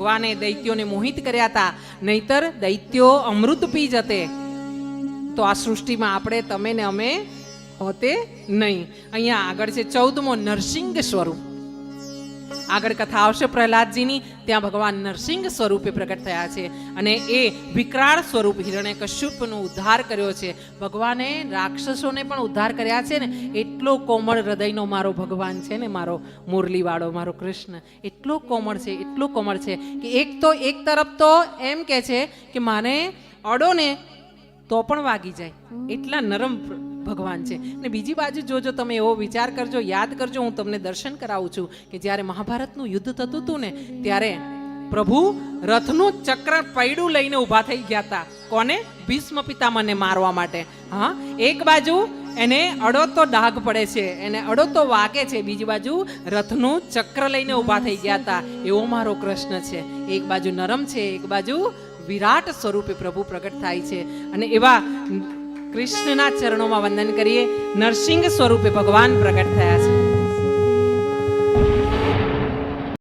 ભગવાને દૈત્યોને મોહિત કર્યા હતા, નહીતર દૈત્યો અમૃત પી જતે તો આ સૃષ્ટિમાં આપણે તમે ને અમે હોતે નહીં. અહીંયા આગળ છે 14મો નરસિંહ સ્વરૂપ. આગળ કથા આવશે પ્રહલાદજીની, ત્યાં ભગવાન નરસિંહ સ્વરૂપે પ્રગટ થયા છે અને એ વિકરાળ સ્વરૂપ હિરણ્યકશ્યપનો ઉદ્ધાર કર્યો છે. ભગવાને રાક્ષસોને પણ ઉદ્ધાર કર્યા છે ને, એટલો કોમળ હૃદયનો મારો ભગવાન છે ને, મારો મુરલીવાળો મારો કૃષ્ણ એટલો કોમળ છે, એટલો કોમળ છે કે એક તરફ તો એમ કે છે કે માને અડો ને તો પણ વાગી જાય, એટલા નરમ ભગવાન છે. ને બીજી બાજુ જોજો તમે, એવો વિચાર કરજો, યાદ કરજો, હું તમને દર્શન કરાવું છું કે જ્યારે મહાભારતનું યુદ્ધ થતું હતું ને, ત્યારે પ્રભુ રથનું ચક્ર પૈડું લઈને ઊભા થઈ ગયા હતા. કોને? ભીષ્મ પિતામહને મારવા માટે. હા, એક બાજુ એને અડો તો ડાઘ પડે છે, એને અડો તો વાગે છે, બીજી બાજુ રથનું ચક્ર લઈને ઊભા થઈ ગયા હતા. એવો મારો કૃષ્ણ છે, એક બાજુ નરમ છે, એક બાજુ વિરાટ સ્વરૂપે પ્રભુ પ્રગટ થાય છે. અને એવા કૃષ્ણના ચરણોમાં વંદન કરીએ. નરસિંહ સ્વરૂપે ભગવાન પ્રગટ થયા છે.